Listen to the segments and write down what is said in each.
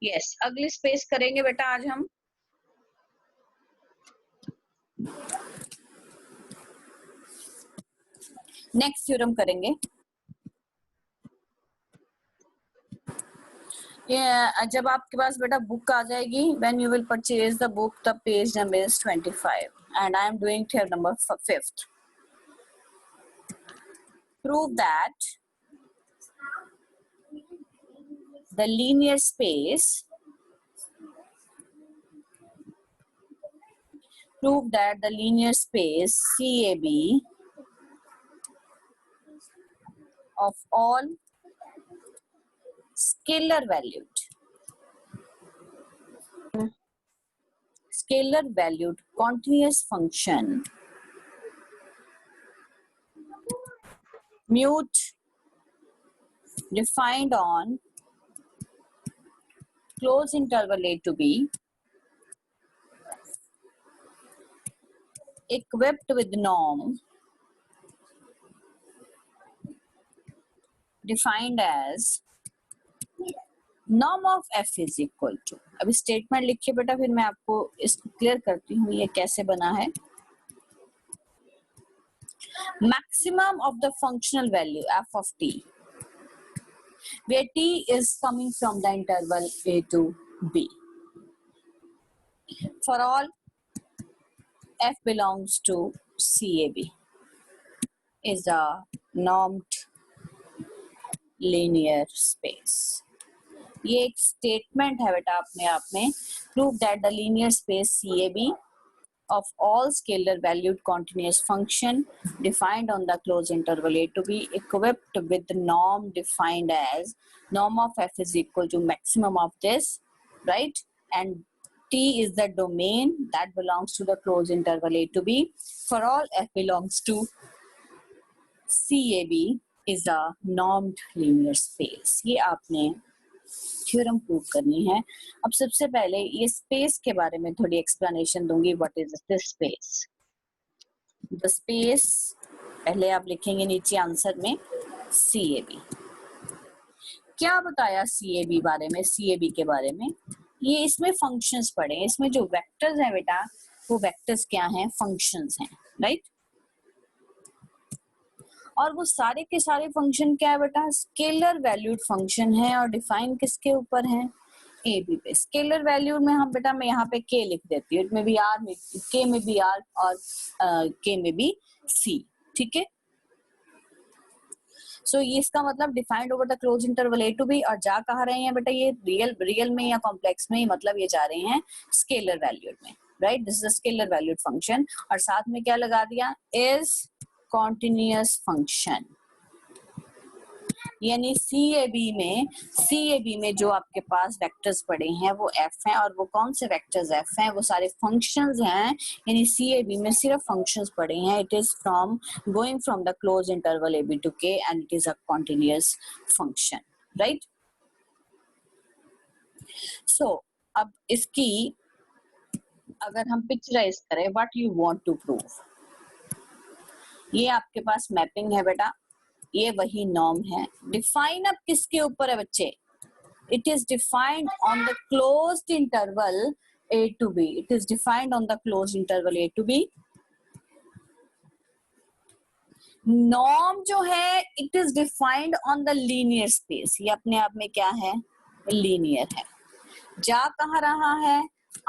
Yes, अगली space करेंगे बेटा आज हम। नेक्स्ट थ्योरम करेंगे। जब आपके पास बेटा बुक आ जाएगी, when you will purchase the book, the page number is 25 and I am doing theorem number 5th। Prove that the linear space CAB of all scalar valued continuous function mute defined on closed interval a to b equipped with norm defined as norm of f is equal to। अभी statement लिखिए बेटा, फिर मैं आपको इसको clear करती हूँ ये कैसे बना है। maximum of the functional value f of t where t is coming from the interval a to b for all f belongs to CAB is a normed linear space। ये एक स्टेटमेंट है बेटा अपने आप में। Prove that the linear space CAB of all scalar valued continuous function defined on the closed interval a to b equipped with the norm defined as norm of f is equal to maximum of this, right, and t is the domain that belongs to the closed interval a to b for all f belongs to CAB is a normed linear space। ये आपने theorem prove करनी है। अब सबसे पहले ये space के बारे में थोड़ी एक्सप्लेनेशन दूंगी। What is this space? The space पहले आप लिखेंगे नीचे आंसर में CAB। क्या बताया CAB बारे में? CAB के बारे में ये इसमें फंक्शंस पढ़े, इसमें जो वेक्टर्स हैं बेटा वो वेक्टर्स क्या हैं? फंक्शंस हैं, राइट। और वो सारे के सारे फंक्शन क्या है बेटा? स्केलर वैल्यूड फंक्शन है और डिफाइन किसके ऊपर है? AB पे। स्केलर वैल्यूड में हम बेटा मैं यहाँ पे K लिख देती हूँ, इट में भी R में K में भी R और K में भी C, ठीक है। सो ये इसका मतलब defined over the close interval A to B। और जा कहाँ रहे हैं बेटा ये? रियल में या कॉम्प्लेक्स में? मतलब ये जा रहे हैं स्केलर वैल्यूड में, right. This is a scalar valued function और साथ में क्या लगा दिया? Is continuous function. यानी CAB में जो आपके पास वेक्टर्स पड़े हैं वो f हैं, और वो कौन से वेक्टर्स f हैं? वो सारे फंक्शंस हैं। यानी CAB में सिर्फ फंक्शंस पड़े हैं। It is from going from the close interval AB to K and it is a continuous function, right. So अब इसकी अगर हम पिक्चराइज करें, what you want to prove, ये आपके पास मैपिंग है बेटा, ये वही नॉर्म है। डिफाइन अब किसके ऊपर है बच्चे? It is defined on the closed interval A to B। It is defined on the closed interval A to B। Norm जो है it is defined on the linear space. ये अपने आप में क्या है? लीनियर है। जा कहाँ रहा है?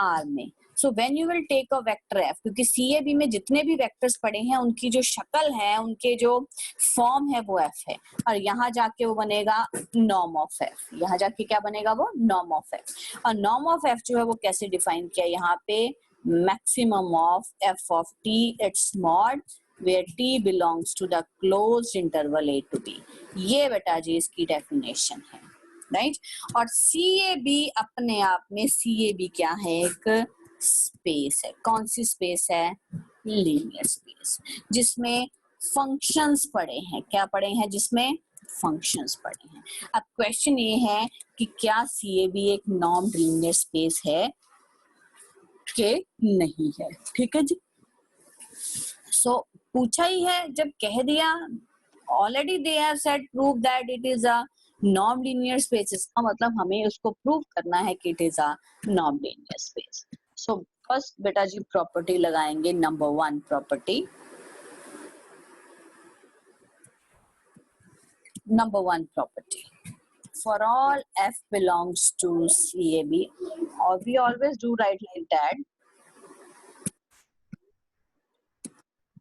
R में। So when you will take a vector f, क्योंकि CAB में जितने भी वेक्टर्स पड़े हैं उनकी जो शक्ल है, उनके जो फॉर्म है वो f है, और यहाँ जाके वो बनेगा नॉर्म ऑफ f। यहाँ जाके क्या बनेगा? वो नॉर्म ऑफ f। और नॉर्म ऑफ f जो है वो कैसे डिफाइन किया? यहाँ पे maximum of f of t it's mod where t belongs to the closed interval A to B। ये बेटा जी इसकी डेफिनेशन है, राइट। और CAB अपने आप में CAB क्या है? एक स्पेस है। कौन सी स्पेस है? लीनियर स्पेस, जिसमें फंक्शंस पड़े हैं। क्या पड़े हैं? जिसमें फंक्शंस पड़े हैं। अब क्वेश्चन ये है कि क्या CAB एक नॉर्म लीनियर स्पेस है कि नहीं है? ठीक है जी। सो पूछा ही है, जब कह दिया already they have said prove that it is a non linear space, इसका मतलब हमें उसको प्रूव करना है कि it is a non linear space. So first बेटा जी प्रॉपर्टी लगाएंगे, number 1 property, number 1 property, for all f belongs to CAB, or we always do write like that।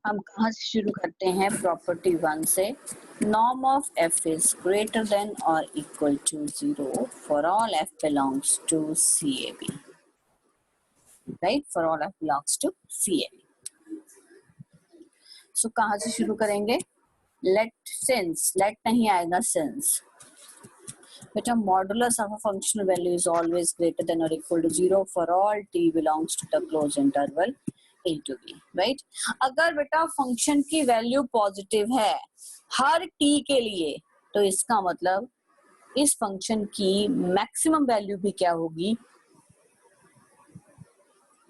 हम कहाँ से शुरू करते हैं, प्रॉपर्टी 1 से, norm of f is greater than or equal to 0 for all f belongs to CAB, right, for all f belongs to CAB। so कहाँ से शुरू करेंगे, let, since, let नहीं आएगा, since बेटा modulus of a functional value is always greater than or equal to 0 for all t belongs to the closed interval a to b, right। अगर बेटा function की वैल्यू पॉजिटिव है हर t के लिए, तो इसका मतलब इस फंक्शन की मैक्सिमम वैल्यू भी क्या होगी,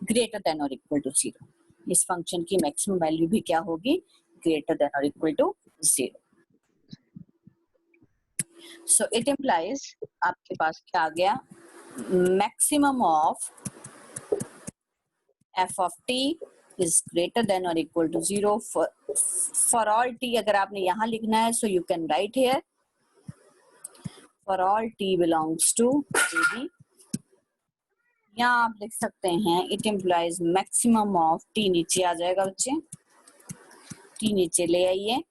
ग्रेटर देन और इक्वल टू 0। इस फंक्शन की मैक्सिमम वैल्यू भी क्या होगी, ग्रेटर देन और equal to 0। So it implies आपके पास क्या आ गया, maximum of f of t is greater than or equal to 0 for all t। अगर आपने यहाँ लिखना है so you can write here for all t belongs to AB। यहाँ आप लिख सकते हैं it implies maximum of t, नीचे आ जाएगा बच्चे, t नीचे ले आइए,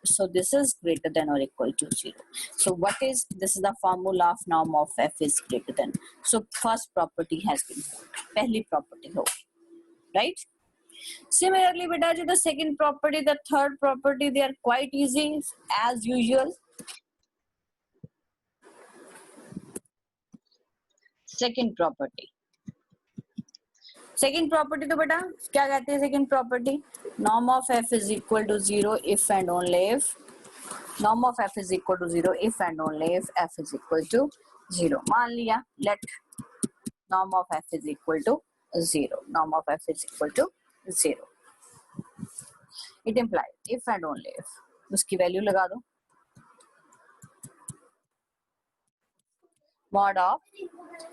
so this is greater than or equal to 0। so what is, this is the formula of norm of f is greater than, so first property has been proved, पहली property होगी, right। similarly beta ji the second property, the third property, they are quite easy as usual। second property, second property तो बेटा क्या कहते हैं, second property, norm of f is equal to 0 if and only if, norm of f is equal to 0 if and only if f is equal to 0। मान लिया, let norm of f is equal to 0, norm of f is equal to 0, it implies if and only if, उसकी value लगा दो, mod of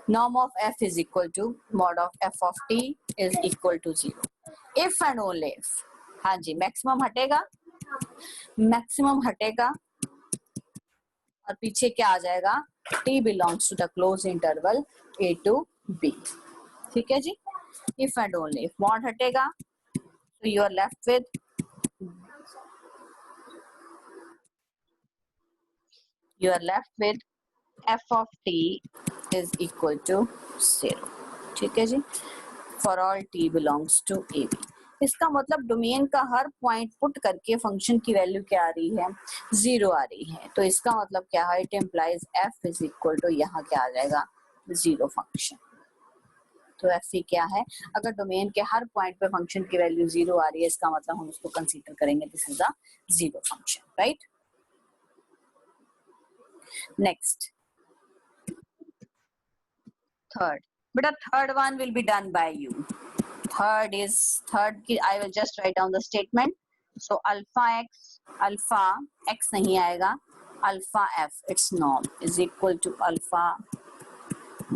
norm of f is equal to mod of f of t is equal to 0 if and only if। हाँ जी, maximum हटेगा, maximum हटेगा और पीछे क्या आ जाएगा, t belongs to the closed interval a to b, ठीक है जी। if and only if mod हटेगा तो you are left with f of t is equal to 0, ठीक है जी, for all t belongs to AB। इसका मतलब डोमेन का हर point put करके फंक्शन की वैल्यू क्या आ रही है, 0 आ रही है, तो इसका मतलब क्या है, it implies f is equal to, यहाँ क्या आ जाएगा, 0 फंक्शन। तो एफ क्या है, अगर डोमेन के हर पॉइंट पे फंक्शन की वैल्यू 0 आ रही है, इसका मतलब हम उसको कंसीडर करेंगे this is a 0 function, right. Next third, बेटा third one will be done by you. Third is, third की I will just write down the statement. So alpha X नहीं आएगा, alpha F its norm is equal to alpha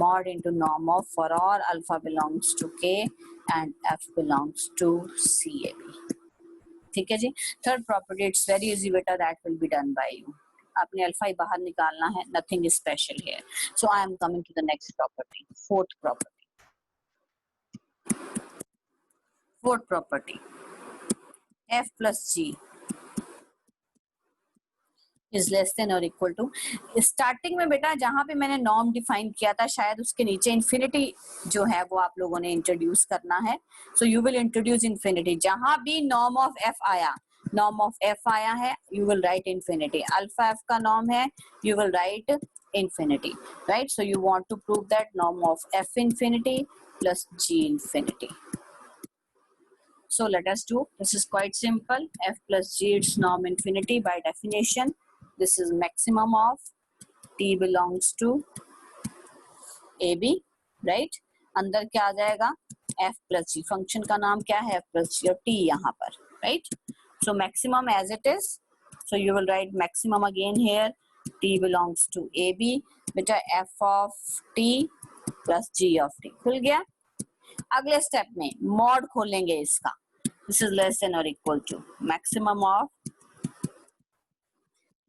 mod into norm of for all alpha belongs to K and F belongs to CAB, ठीक है जी। Third property, it's very easy बेटा, that will be done by you. आपने alpha ही बाहर निकालना है, nothing is special here. So I am coming to the next property, fourth property. Fourth property, F plus G is less than और equal to, starting में बेटा जहां पे मैंने नॉर्म डिफाइन किया था शायद उसके नीचे इन्फिनिटी जो है वो आप लोगों ने इंट्रोड्यूस करना है। So you will introduce infinity, जहां भी नॉर्म ऑफ एफ आया, नॉर्म ऑफ एफ आया है you will write infinity, alpha F का नॉर्म है you will write infinity, right? So you want to prove that norm of f infinity plus g infinity. So let us do, this is quite simple, f plus g its norm infinity, by definition this is maximum of t belongs to AB, right? अंदर क्या आ जाएगा, f plus g, function का नाम क्या है, f plus g और t यहाँ पर, right? So maximum as it is, so you will write maximum again here, T belongs to AB, बेटा f of t plus g of t खुल गया. अगले स्टेप में मॉड खोलेंगे इसका. दिस इज लेस देन और इक्वल टू मैक्सिमम ऑफ,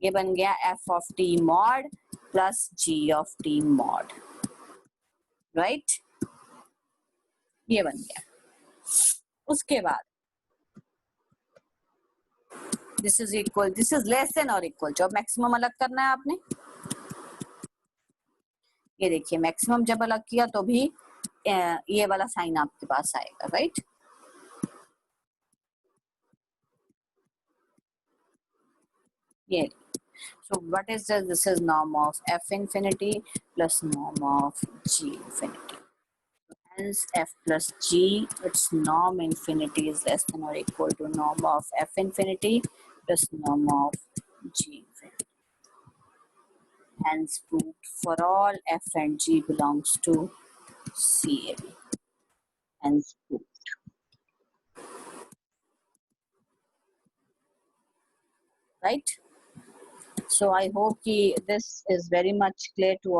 ये बन गया f of t mod plus g of t mod, right. ये बन गया. उसके बाद this is equal, this is less than और इक्वल टू, अब मैक्सिमम अलग करना है आपने. ये देखिए मैक्सिमम जब अलग किया तो भी ये वाला साइन आपके पास आएगा, राइट. ये so what is this? This is norm of f infinity plus norm of g infinity. Hence f plus g, its norm infinity is less than or equal to norm of f infinity plus norm of g infinity. Hence proved for all f and g belongs to CAB. Hence proved. Right? So I hope this is very much clear to all.